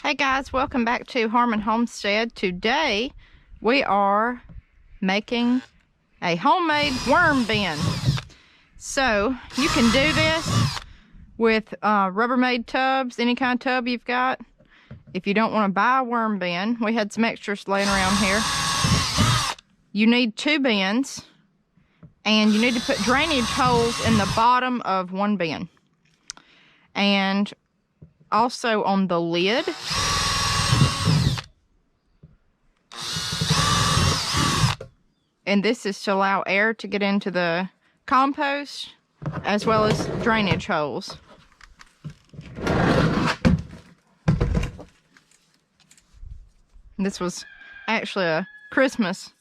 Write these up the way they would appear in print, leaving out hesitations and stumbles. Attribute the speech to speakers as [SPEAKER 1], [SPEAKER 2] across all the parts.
[SPEAKER 1] Hey guys, welcome back to Harmon Homestead. Today we are making a homemade worm bin. So you can do this with Rubbermaid tubs, any kind of tub you've got. If you don't want to buy a worm bin, we had some extras laying around here. You need 2 bins, and you need to put drainage holes in the bottom of one bin. And also on the lid. And this is to allow air to get into the compost, as well as drainage holes. This was actually a Christmas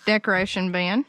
[SPEAKER 1] decoration bin.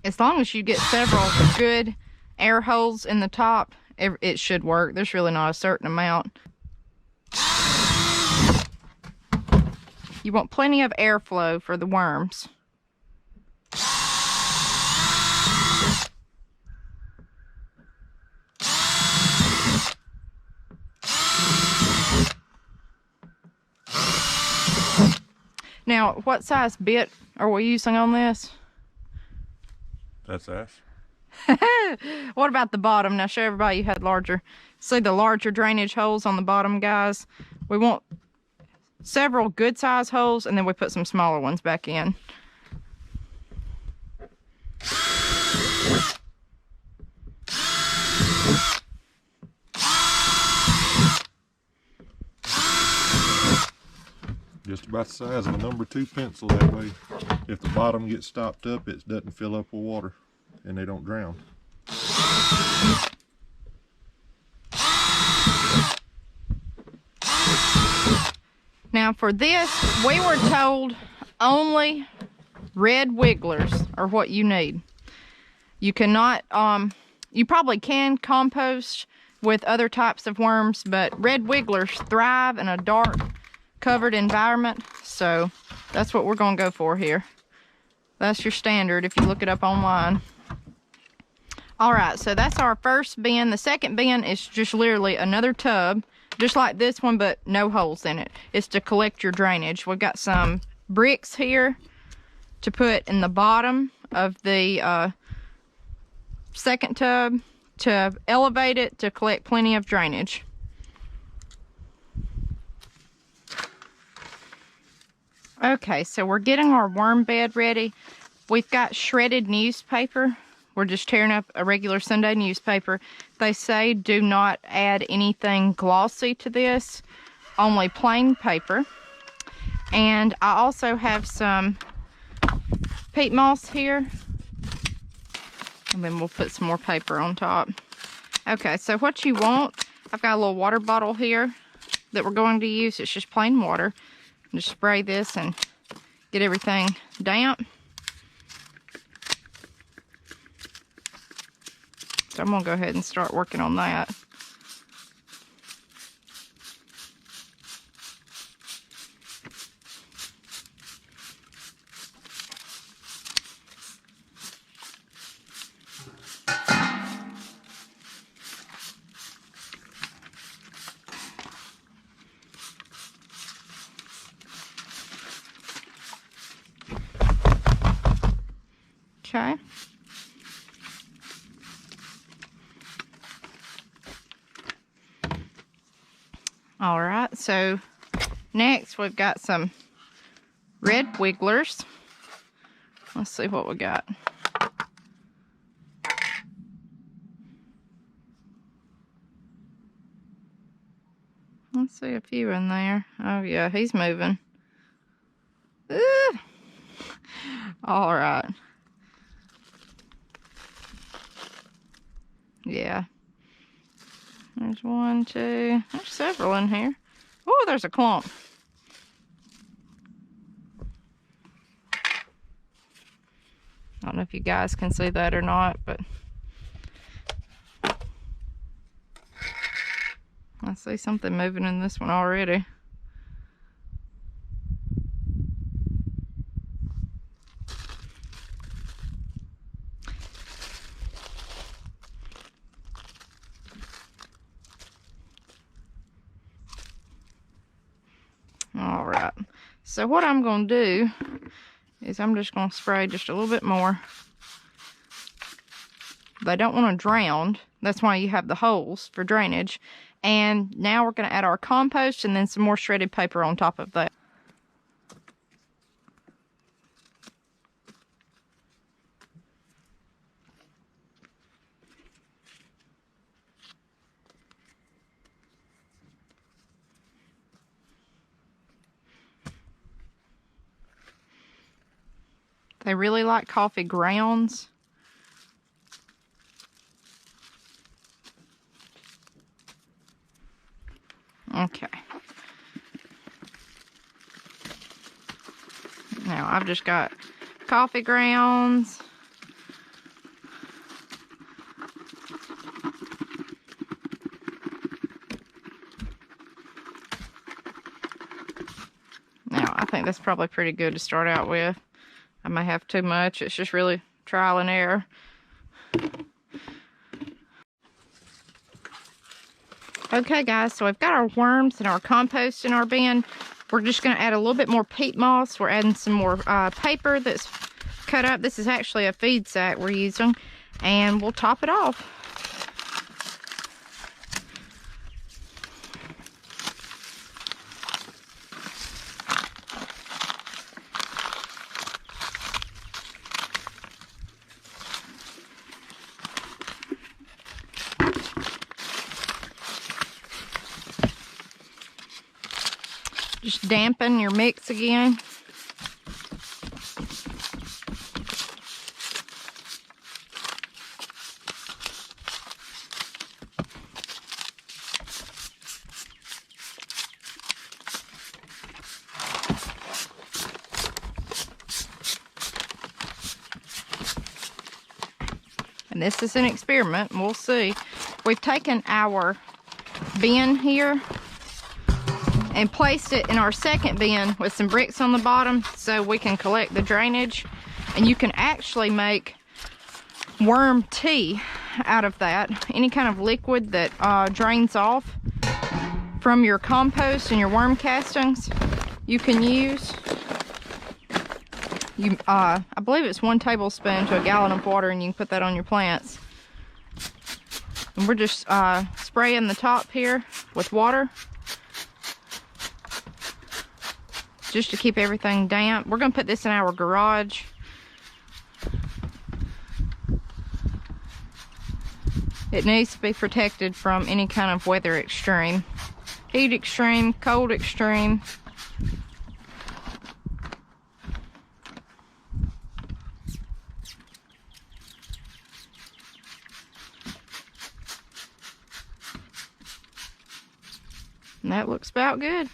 [SPEAKER 1] As long as you get several good air holes in the top, it should work. There's really not a certain amount. You want plenty of airflow for the worms. Now, what size bit are we using on this?
[SPEAKER 2] That's us.
[SPEAKER 1] What about the bottom? Now show everybody you had larger. See the larger drainage holes on the bottom, guys? We want several good size holes, and then we put some smaller ones back in.
[SPEAKER 2] Just about the size of a number 2 pencil. That way, if the bottom gets stopped up, it doesn't fill up with water and they don't drown.
[SPEAKER 1] Now for this, we were told only red wigglers are what you need. You cannot, you probably can compost with other types of worms, but red wigglers thrive in a dark, covered environment, so that's what we're gonna go for here. That's your standard if you look it up online. All right, so that's our first bin. The second bin is just literally another tub, just like this one, but no holes in it. It's to collect your drainage. We've got some bricks here to put in the bottom of the second tub to elevate it to collect plenty of drainage. Okay, so we're getting our worm bed ready. We've got shredded newspaper. We're just tearing up a regular Sunday newspaper. They say do not add anything glossy to this, only plain paper. And I also have some peat moss here. And then we'll put some more paper on top. Okay, so what you want, I've got a little water bottle here that we're going to use. It's just plain water. Just spray this and get everything damp. So I'm gonna go ahead and start working on that. Okay. All right, so next we've got some red wigglers. Let's see what we got. Let's see a few in there. Oh yeah, he's moving. All right. Yeah. There's one, two. There's several in here. Oh, there's a clump. I don't know if you guys can see that or not, but I see something moving in this one already. All right, so what I'm going to do is I'm just going to spray just a little bit more. They don't want to drown. That's why you have the holes for drainage. And now we're going to add our compost and then some more shredded paper on top of that. They really like coffee grounds. Okay. Now I've just got coffee grounds. Now I think that's probably pretty good to start out with. I may have too much. It's just really trial and error. Okay guys, so we've got our worms and our compost in our bin. We're just going to add a little bit more peat moss. We're adding some more paper that's cut up. This is actually a feed sack we're using. And we'll top it off. Just dampen your mix again. And this is an experiment, and we'll see. We've taken our bin here and placed it in our second bin with some bricks on the bottom so we can collect the drainage. And you can actually make worm tea out of that. Any kind of liquid that drains off from your compost and your worm castings, you can use. I believe it's 1 tablespoon to a gallon of water, and you can put that on your plants. And we're just spraying the top here with water, just to keep everything damp. We're going to put this in our garage. It needs to be protected from any kind of weather extreme. Heat extreme, cold extreme. And that looks about good.